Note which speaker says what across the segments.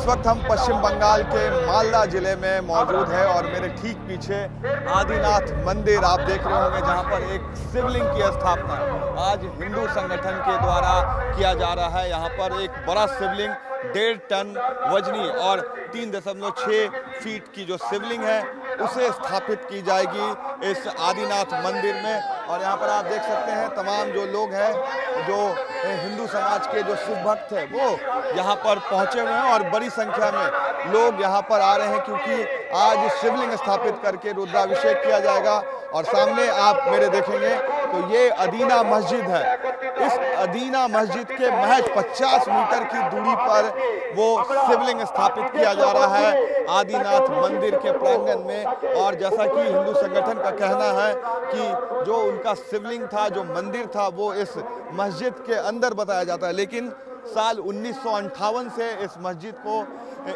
Speaker 1: इस वक्त हम पश्चिम बंगाल के मालदा जिले में मौजूद है और मेरे ठीक पीछे आदिनाथ मंदिर आप देख रहे होंगे, जहां पर एक शिवलिंग की स्थापना आज हिंदू संगठन के द्वारा किया जा रहा है। यहां पर एक बड़ा शिवलिंग 1.5 टन वजनी और 3.6 फीट की जो शिवलिंग है उसे स्थापित की जाएगी इस आदिनाथ मंदिर में। और यहाँ पर आप देख सकते हैं तमाम जो लोग हैं, जो हिंदू समाज के जो शिव भक्त हैं, वो यहाँ पर पहुँचे हुए हैं और बड़ी संख्या में लोग यहाँ पर आ रहे हैं, क्योंकि आज शिवलिंग स्थापित करके रुद्राभिषेक किया जाएगा। और सामने आप मेरे देखेंगे तो ये अदीना मस्जिद है। इस अदीना मस्जिद के महज 50 मीटर की दूरी पर वो शिवलिंग स्थापित किया जा रहा है आदिनाथ मंदिर के प्रांगण में। और जैसा कि हिंदू संगठन का कहना है कि जो उनका शिवलिंग था, जो मंदिर था, वो इस मस्जिद के अंदर बताया जाता है, लेकिन साल 1958 से इस मस्जिद को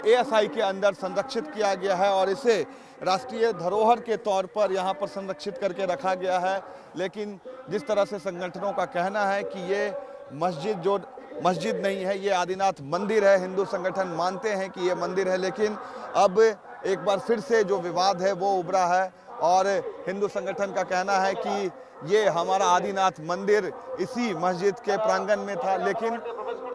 Speaker 1: एएसआई के अंदर संरक्षित किया गया है और इसे राष्ट्रीय धरोहर के तौर पर यहाँ पर संरक्षित करके रखा गया है। लेकिन जिस तरह से संगठनों का कहना है कि ये मस्जिद जो मस्जिद नहीं है, ये आदिनाथ मंदिर है, हिंदू संगठन मानते हैं कि ये मंदिर है, लेकिन अब एक बार फिर से जो विवाद है वो उभरा है और हिंदू संगठन का कहना है कि ये हमारा आदिनाथ मंदिर इसी मस्जिद के प्रांगण में था। लेकिन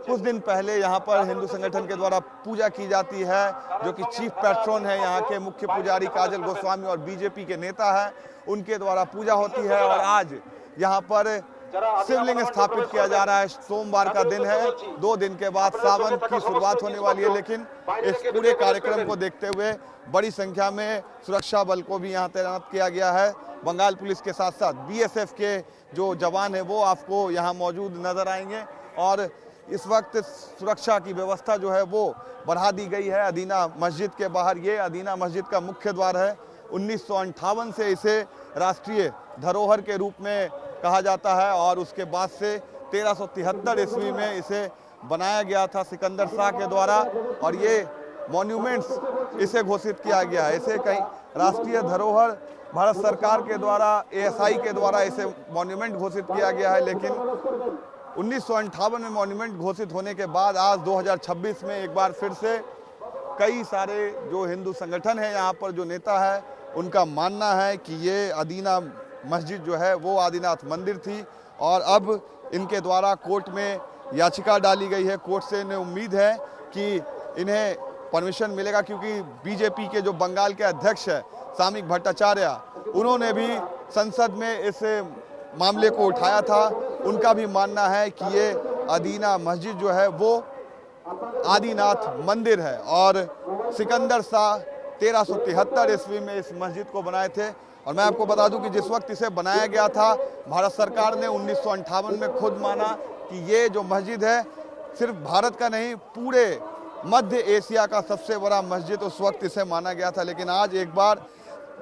Speaker 1: कुछ दिन पहले यहाँ पर हिंदू संगठन के द्वारा पूजा की जाती है, जो कि चीफ पैट्रॉन है यहाँ के मुख्य पुजारी काजल गोस्वामी और बीजेपी के नेता हैं, उनके द्वारा पूजा होती है। और आज यहाँ पर शिवलिंग स्थापित किया जा रहा है। सोमवार का दिन है, 2 दिन के बाद सावन की शुरुआत होने वाली है, लेकिन इस पूरे कार्यक्रम को देखते हुए बड़ी संख्या में सुरक्षा बल को भी यहाँ तैनात किया गया है। बंगाल पुलिस के साथ साथ बीएसएफ के जो जवान हैं वो आपको यहाँ मौजूद नजर आएंगे। और इस वक्त सुरक्षा की व्यवस्था जो है वो बढ़ा दी गई है अदीना मस्जिद के बाहर। ये अदीना मस्जिद का मुख्य द्वार है। 1958 से इसे राष्ट्रीय धरोहर के रूप में कहा जाता है और उसके बाद से 1373 ईस्वी में इसे बनाया गया था सिकंदर शाह के द्वारा। और ये मॉन्यूमेंट्स इसे घोषित किया गया है, इसे कहीं राष्ट्रीय धरोहर भारत सरकार के द्वारा, एएसआई के द्वारा इसे मॉन्यूमेंट घोषित किया गया है। लेकिन 1958 में मॉन्यूमेंट घोषित होने के बाद आज 2026 में एक बार फिर से कई सारे जो हिंदू संगठन है, यहाँ पर जो नेता है, उनका मानना है कि ये अदीना मस्जिद जो है वो आदिनाथ मंदिर थी। और अब इनके द्वारा कोर्ट में याचिका डाली गई है। कोर्ट से इन्हें उम्मीद है कि इन्हें परमिशन मिलेगा, क्योंकि बीजेपी के जो बंगाल के अध्यक्ष है सामिक भट्टाचार्य, उन्होंने भी संसद में इस मामले को उठाया था। उनका भी मानना है कि ये अदीना मस्जिद जो है वो आदिनाथ मंदिर है और सिकंदर शाह 1373 ईस्वी में इस मस्जिद को बनाए थे। और मैं आपको बता दूं कि जिस वक्त इसे बनाया गया था, भारत सरकार ने 1958 में खुद माना कि ये जो मस्जिद है सिर्फ भारत का नहीं, पूरे मध्य एशिया का सबसे बड़ा मस्जिद उस वक्त इसे माना गया था। लेकिन आज एक बार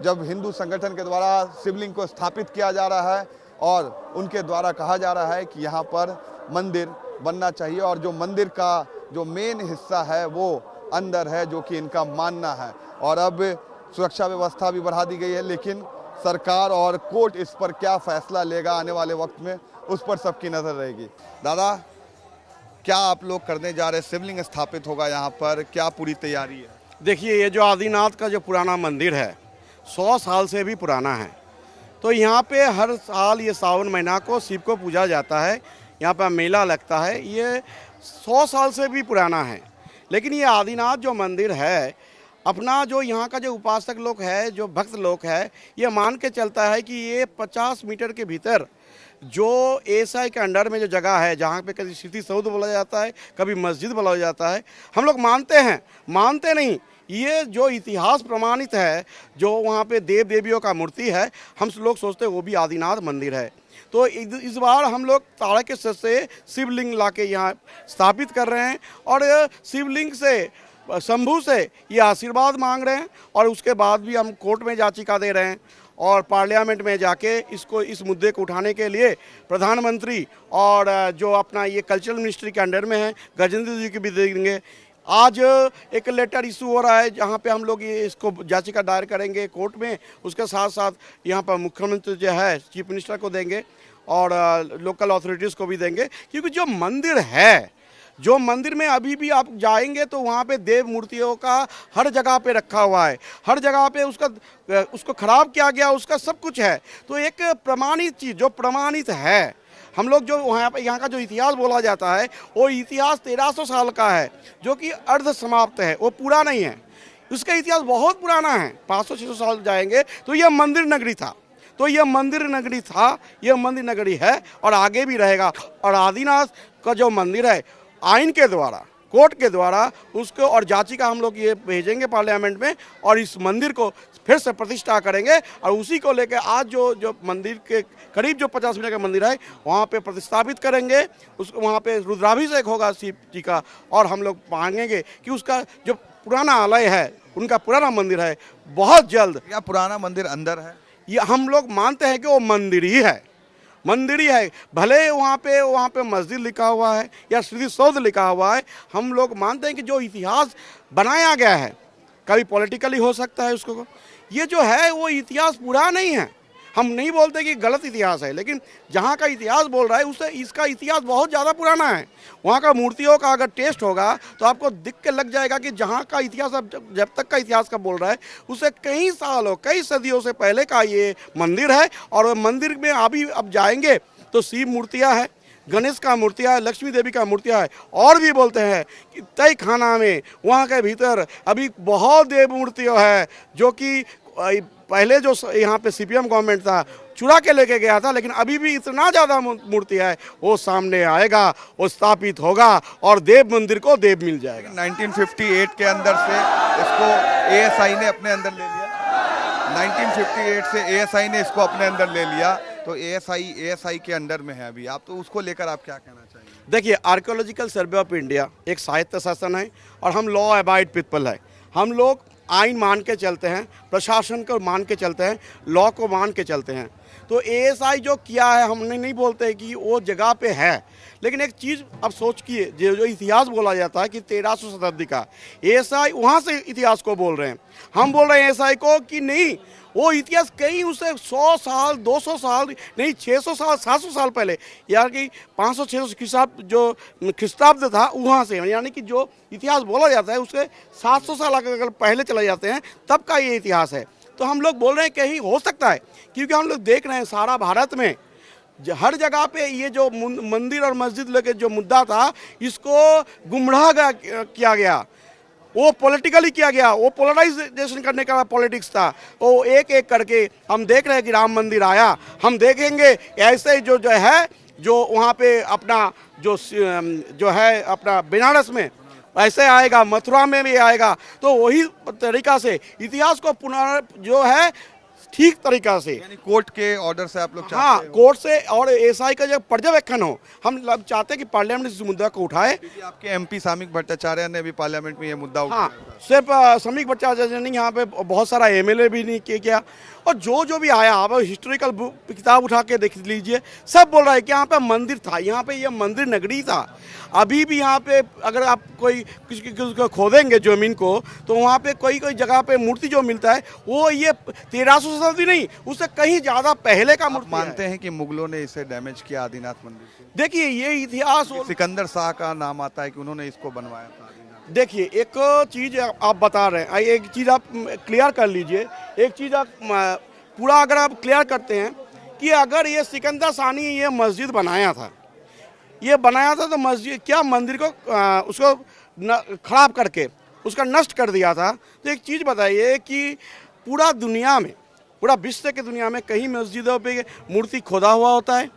Speaker 1: जब हिंदू संगठन के द्वारा शिवलिंग को स्थापित किया जा रहा है और उनके द्वारा कहा जा रहा है कि यहाँ पर मंदिर बनना चाहिए, और जो मंदिर का जो मेन हिस्सा है वो अंदर है, जो कि इनका मानना है। और अब सुरक्षा व्यवस्था भी बढ़ा दी गई है, लेकिन सरकार और कोर्ट इस पर क्या फैसला लेगा आने वाले वक्त में, उस पर सबकी नज़र रहेगी। दादा, क्या आप लोग करने जा रहे हैं? शिवलिंग स्थापित होगा यहाँ पर, क्या पूरी तैयारी है?
Speaker 2: देखिए, ये जो आदिनाथ का जो पुराना मंदिर है 100 साल से भी पुराना है। तो यहाँ पे हर साल ये सावन महीना को शिव को पूजा जाता है, यहाँ पर मेला लगता है। ये 100 साल से भी पुराना है। लेकिन ये आदिनाथ जो मंदिर है, अपना जो यहाँ का जो उपासक लोग है, जो भक्त लोग है, ये मान के चलता है कि ये 50 मीटर के भीतर जो एएसआई के अंडर में जो जगह है, जहाँ पे कभी स्मृति सौध बोला जाता है, कभी मस्जिद बोला जाता है, हम लोग मानते हैं, मानते नहीं, ये जो इतिहास प्रमाणित है, जो वहाँ पे देव देवियों का मूर्ति है, हम लोग सोचते हैं वो भी आदिनाथ मंदिर है। तो इस बार हम लोग ताड़के से शिवलिंग लाके यहाँ स्थापित कर रहे हैं और शिवलिंग से, शंभू से ये आशीर्वाद मांग रहे हैं। और उसके बाद भी हम कोर्ट में याचिका दे रहे हैं और पार्लियामेंट में जाके इस मुद्दे को उठाने के लिए प्रधानमंत्री और जो अपना ये कल्चरल मिनिस्ट्री के अंडर में है गजेंद्र जी की भी देंगे। आज एक लेटर इशू हो रहा है जहाँ पे हम लोग ये इसको याचिका दायर करेंगे कोर्ट में। उसके साथ साथ यहाँ पर मुख्यमंत्री जो है चीफ मिनिस्टर को देंगे और लोकल अथॉरिटीज़ को भी देंगे, क्योंकि जो मंदिर है, जो मंदिर में अभी भी आप जाएंगे तो वहाँ पे देव मूर्तियों का हर जगह पे रखा हुआ है, हर जगह पे उसको खराब किया गया, उसका सब कुछ है। तो एक प्रमाणित चीज़ जो प्रमाणित है, हम लोग जो यहाँ का जो इतिहास बोला जाता है वो इतिहास 1300 साल का है, जो कि अर्ध समाप्त है, वो पूरा नहीं है। उसका इतिहास बहुत पुराना है, 500-600 साल जाएंगे तो यह मंदिर नगरी था, तो यह मंदिर नगरी था, यह मंदिर नगरी है और आगे भी रहेगा। और आदिनाथ का जो मंदिर है, आइन के द्वारा, कोर्ट के द्वारा उसको और याचिका हम लोग ये भेजेंगे पार्लियामेंट में और इस मंदिर को फिर से प्रतिष्ठा करेंगे और उसी को लेकर आज जो मंदिर के करीब जो 50 मीटर का मंदिर है वहाँ पे प्रतिस्थापित करेंगे। उसको वहाँ पे रुद्राभिषेक होगा शिव जी का और हम लोग मांगेंगे कि उसका जो पुराना आलय है, उनका पुराना मंदिर है, बहुत जल्द।
Speaker 1: क्या पुराना मंदिर अंदर है?
Speaker 2: ये हम लोग मानते हैं कि वो मंदिर ही है, मंदिर ही है। भले वहाँ पे मस्जिद लिखा हुआ है या स्मृति सौध लिखा हुआ है, हम लोग मानते हैं कि जो इतिहास बनाया गया है, कभी पॉलिटिकली हो सकता है उसको, ये जो है वो इतिहास पूरा नहीं है। हम नहीं बोलते कि गलत इतिहास है, लेकिन जहाँ का इतिहास बोल रहा है उससे इसका इतिहास बहुत ज़्यादा पुराना है। वहाँ का मूर्तियों का अगर टेस्ट होगा तो आपको दिख के लग जाएगा कि जहाँ का इतिहास अब जब तक का इतिहास का बोल रहा है उससे कई सालों, कई सदियों से पहले का ये मंदिर है। और मंदिर में अभी अब जाएंगे तो शिव मूर्तियाँ हैं, गणेश का मूर्तियाँ है, लक्ष्मी देवी का मूर्तियाँ है, और भी बोलते हैं कि तय खाना में वहाँ के भीतर अभी बहुत देव मूर्तियाँ है जो कि पहले जो यहाँ पे सीपीएम गवर्नमेंट था चुरा के लेके गया था, लेकिन अभी भी इतना ज़्यादा मूर्ति है वो सामने आएगा, वो स्थापित होगा और देव मंदिर को देव मिल जाएगा।
Speaker 1: 1958 के अंदर से इसको एएसआई ने अपने अंदर ले लिया, 1958 से एएसआई ने इसको अपने अंदर ले लिया, तो एएसआई के अंडर में है अभी। आप तो उसको लेकर आप क्या कहना चाहेंगे?
Speaker 2: देखिए, आर्कियोलॉजिकल सर्वे ऑफ इंडिया एक साहित्य शासन है और हम लॉ अबाइड पीपल है। हम लोग आइन मान के चलते हैं, प्रशासन को मान के चलते हैं, लॉ को मान के चलते हैं। तो एएसआई जो किया है, हमने नहीं बोलते कि वो जगह पे है, लेकिन एक चीज़ अब सोचिए, जो इतिहास बोला जाता है कि 1300 शताब्दी का, एएसआई वहाँ से इतिहास को बोल रहे हैं। हम बोल रहे हैं एएसआई को कि नहीं, वो इतिहास कहीं उसे 100 साल 200 साल नहीं, 600 साल 700 साल पहले, यानी कि 500-600 जो ख्रिस्ताब्द था वहाँ से, यानी कि जो इतिहास बोला जाता है उसके 700 साल अगर पहले चले जाते हैं तब का ये इतिहास है। तो हम लोग बोल रहे हैं कहीं हो सकता है, क्योंकि हम लोग देख रहे हैं सारा भारत में हर जगह पे ये जो मंदिर और मस्जिद लेके जो मुद्दा था इसको गुमराह किया गया, वो पॉलिटिकली किया गया, वो पोलराइजेशन करने का पॉलिटिक्स था। वो एक एक करके हम देख रहे हैं कि राम मंदिर आया, हम देखेंगे ऐसे ही जो है जो वहाँ पे अपना जो है अपना बनारस में ऐसे आएगा, मथुरा में भी आएगा। तो वही तरीका से इतिहास को पुनः जो है ठीक तरीका से,
Speaker 1: यानी कोर्ट के ऑर्डर से आप लोग चाहते
Speaker 2: हाँ,
Speaker 1: हो?
Speaker 2: कोर्ट से और एएसआई का जब पर्यवेक्षण हो, हम चाहते हैं कि पार्लियामेंट इस मुद्दा को उठाए।
Speaker 1: क्योंकि आपके एमपी सामिक भट्टाचार्य ने भी पार्लियामेंट में ये मुद्दा उठाया
Speaker 2: हाँ,
Speaker 1: था।
Speaker 2: सिर्फ समीक भट्टाचार्य नहीं, यहाँ पे बहुत सारा एमएलए भी नहीं किया। और जो भी आया, आप हिस्टोरिकल किताब उठा के देख लीजिए, सब बोल रहा है कि यहाँ पे मंदिर था, यहाँ पे ये मंदिर नगरी था। अभी भी यहाँ पे अगर आप कोई किसी को खोदेंगे ज़मीन को तो वहाँ पे कोई जगह पे मूर्ति जो मिलता है वो ये 1300 शताब्दी नहीं, उससे कहीं ज़्यादा पहले का मूर्ति
Speaker 1: मानते हैं कि मुगलों ने इसे डैमेज किया आदिनाथ मंदिर को?
Speaker 2: देखिए, ये इतिहास
Speaker 1: सिकंदर शाह का नाम आता है कि उन्होंने इसको बनवाया था आदिनाथ।
Speaker 2: देखिए, एक चीज़ आप बता रहे हैं, एक चीज़ आप क्लियर कर लीजिए, एक चीज़ आप पूरा अगर आप क्लियर करते हैं कि अगर ये सिकंदर शाह ने ये मस्जिद बनाया था, तो मस्जिद क्या मंदिर को उसको खराब करके उसका नष्ट कर दिया था। तो एक चीज़ बताइए कि पूरा दुनिया में, पूरा विश्व के दुनिया में कहीं मस्जिदों पे मूर्ति खोदा हुआ होता है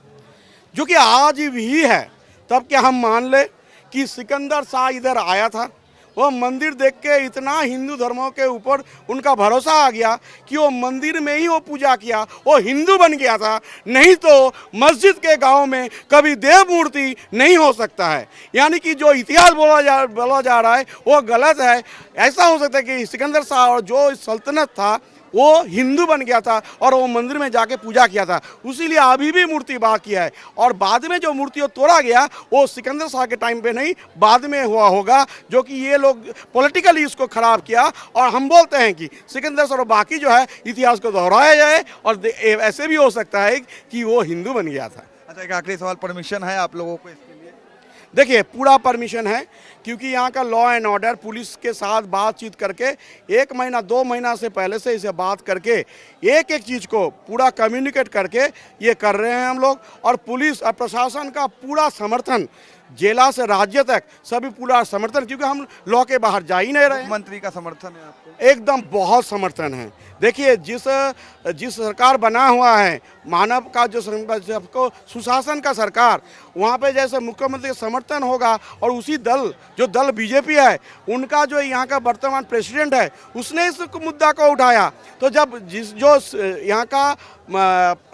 Speaker 2: जो कि आज भी है? तब क्या हम मान ले कि सिकंदर शाह इधर आया था, वो मंदिर देख के इतना हिंदू धर्मों के ऊपर उनका भरोसा आ गया कि वो मंदिर में ही वो पूजा किया, वो हिंदू बन गया था? नहीं तो मस्जिद के गांव में कभी देव मूर्ति नहीं हो सकता है। यानी कि जो इतिहास बोला जा रहा है वो गलत है। ऐसा हो सकता है कि सिकंदर शाह और जो सल्तनत था वो हिंदू बन गया था और वो मंदिर में जाके पूजा किया था, उसीलिए अभी भी मूर्ति बाकी है। और बाद में जो मूर्ति तोड़ा गया वो सिकंदर शाह के टाइम पे नहीं, बाद में हुआ होगा, जो कि ये लोग पॉलिटिकली इसको खराब किया। और हम बोलते हैं कि सिकंदर शाह और बाकी जो है इतिहास को दोहराया जाए, और ऐसे भी हो सकता है कि वो हिंदू बन गया था।
Speaker 1: अच्छा, एक आखिरी सवाल, परमिशन है आप लोगों को इसके लिए?
Speaker 2: देखिए पूरा परमिशन है, क्योंकि यहाँ का लॉ एंड ऑर्डर पुलिस के साथ बातचीत करके 1 महीना 2 महीना से पहले से इसे बात करके एक एक चीज़ को पूरा कम्युनिकेट करके ये कर रहे हैं हम लोग। और पुलिस और प्रशासन का पूरा समर्थन, जिला से राज्य तक सभी पूरा समर्थन, क्योंकि हम लॉ के बाहर जा ही नहीं रहे हैं।
Speaker 1: मंत्री का समर्थन है आपको?
Speaker 2: एकदम बहुत समर्थन है। देखिए जिस सरकार बना हुआ है, मानव का जो सबको सुशासन का सरकार, वहाँ पे जैसे मुख्यमंत्री का समर्थन होगा और उसी जो दल बीजेपी है, उनका जो यहाँ का वर्तमान प्रेसिडेंट है, उसने इस मुद्दा को उठाया। तो जब जो यहाँ का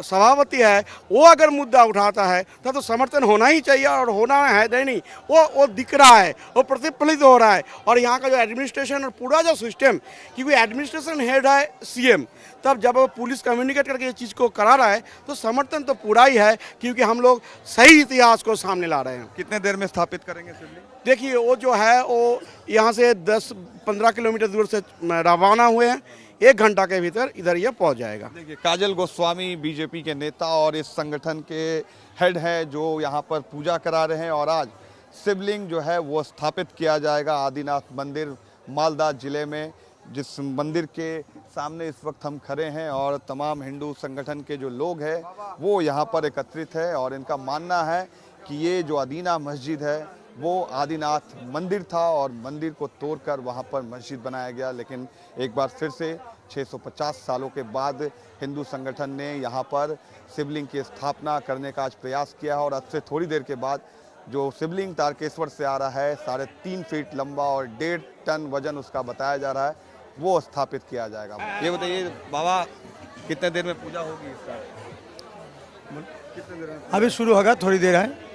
Speaker 2: सभापति है वो अगर मुद्दा उठाता है तो समर्थन होना ही चाहिए, और होना है नहीं, वो दिख रहा है, वो प्रतिफलित हो रहा है। और यहाँ का जो एडमिनिस्ट्रेशन और पूरा जो सिस्टम, क्योंकि एडमिनिस्ट्रेशन हेड है सीएम, तब जब वो पुलिस कम्युनिकेट करके ये चीज़ को करा रहा है तो समर्थन तो पूरा ही है, क्योंकि हम लोग सही इतिहास को सामने ला रहे हैं।
Speaker 1: कितने देर में स्थापित करेंगे शिवलिंग?
Speaker 2: देखिए वो जो है वो यहाँ से 10-15 किलोमीटर दूर से रवाना हुए हैं, 1 घंटा के भीतर इधर ये पहुँच जाएगा।
Speaker 1: देखिए काजल गोस्वामी बीजेपी के नेता और इस संगठन के हेड हैं जो यहाँ पर पूजा करा रहे हैं, और आज शिवलिंग जो है वो स्थापित किया जाएगा आदिनाथ मंदिर मालदा जिले में, जिस मंदिर के सामने इस वक्त हम खड़े हैं। और तमाम हिंदू संगठन के जो लोग हैं वो यहाँ पर एकत्रित है, और इनका मानना है कि ये जो अदीना मस्जिद है वो आदिनाथ मंदिर था, और मंदिर को तोड़कर वहाँ पर मस्जिद बनाया गया। लेकिन एक बार फिर से 650 सालों के बाद हिंदू संगठन ने यहाँ पर शिवलिंग की स्थापना करने का आज प्रयास किया है, और अब से थोड़ी देर के बाद जो शिवलिंग तारकेश्वर से आ रहा है, 3.5 फीट लंबा और 1.5 टन वजन उसका बताया जा रहा है, वो स्थापित किया जाएगा। ये बताइए बाबा, कितने देर में पूजा होगी इसका? कितने देर में?
Speaker 3: अभी शुरू होगा, थोड़ी देर है।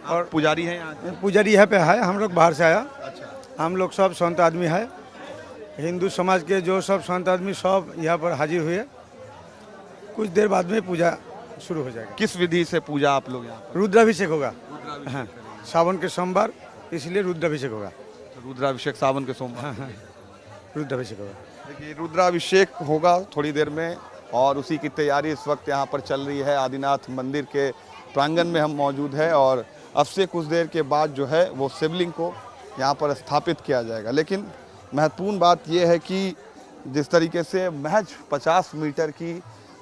Speaker 1: और पुजारी हैं यहाँ के?
Speaker 3: पुजारी यहाँ पे है, हम लोग बाहर से आया।
Speaker 1: अच्छा।
Speaker 3: हम लोग सब संत आदमी है, हिंदू समाज के जो सब संत आदमी सब यहाँ पर हाजिर हुए। कुछ देर बाद में पूजा शुरू हो जाएगा।
Speaker 1: किस विधि से पूजा आप लोग यहाँ पर?
Speaker 3: रुद्राभिषेक होगा। हाँ, सावन के सोमवार, इसलिए रुद्राभिषेक होगा।
Speaker 1: तो रुद्राभिषेक सावन के सोमवार।
Speaker 3: हाँ हाँ, रुद्राभिषेक होगा।
Speaker 1: देखिए रुद्राभिषेक होगा थोड़ी देर में, और उसी की तैयारी इस वक्त यहाँ पर चल रही है। आदिनाथ मंदिर के प्रांगण में हम मौजूद हैं, और अब से कुछ देर के बाद जो है वो शिवलिंग को यहाँ पर स्थापित किया जाएगा। लेकिन महत्वपूर्ण बात यह है कि जिस तरीके से महज 50 मीटर की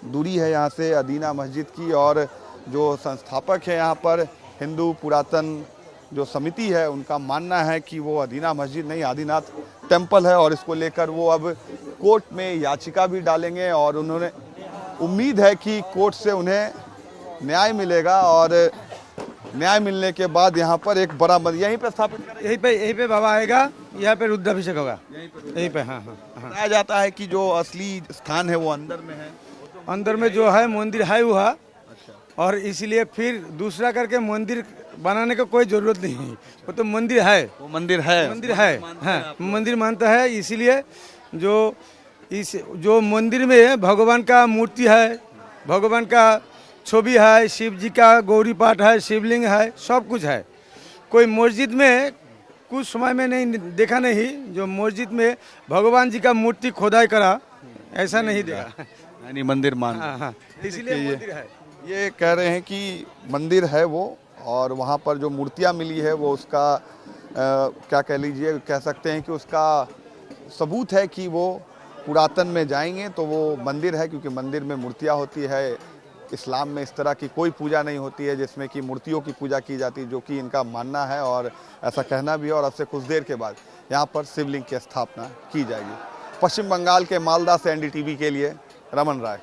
Speaker 1: दूरी है यहाँ से अदीना मस्जिद की, और जो संस्थापक है यहाँ पर हिंदू पुरातन जो समिति है, उनका मानना है कि वो अदीना मस्जिद नहीं आदिनाथ टेम्पल है, और इसको लेकर वो अब कोर्ट में याचिका भी डालेंगे। और उन्होंने उम्मीद है कि कोर्ट से उन्हें न्याय मिलेगा, और न्याय मिलने के बाद यहाँ पर एक बड़ा मंदिर यहीं पे स्थापित करेंगे।
Speaker 3: यहीं पे बाबा आएगा, यहाँ पे रुद्राभिषेक होगा। यहीं पे हाँ हाँ हाँ।
Speaker 1: बताया जाता है कि जो असली स्थान है वो अंदर में है।
Speaker 3: अंदर में जो है मंदिर है वह, और इसलिए फिर दूसरा करके मंदिर बनाने का कोई जरूरत नहीं है। वो तो मंदिर है,
Speaker 1: वो मंदिर है,
Speaker 3: मंदिर है। हाँ, मंदिर मानता है। इसीलिए जो मंदिर में भगवान का मूर्ति है, भगवान का छवि है, शिव जी का गौरी पाठ है, शिवलिंग है, सब कुछ है। कोई मस्जिद में कुछ समय में नहीं देखा, नहीं जो मस्जिद में भगवान जी का मूर्ति खोदाई करा, ऐसा नहीं देखा।
Speaker 1: यानी मंदिर मान।
Speaker 3: हाँ हाँ, इसलिए मंदिर है।
Speaker 1: ये कह रहे हैं कि मंदिर है वो, और वहाँ पर जो मूर्तियाँ मिली है वो उसका क्या कह लीजिए, कह सकते हैं कि उसका सबूत है कि वो पुरातन में जाएंगे तो वो मंदिर है, क्योंकि मंदिर में मूर्तियाँ होती है। इस्लाम में इस तरह की कोई पूजा नहीं होती है जिसमें कि मूर्तियों की पूजा की जाती है, जो कि इनका मानना है और ऐसा कहना भी है। और अब से कुछ देर के बाद यहाँ पर शिवलिंग की स्थापना की जाएगी। पश्चिम बंगाल के मालदा से एनडीटीवी के लिए रमन राय।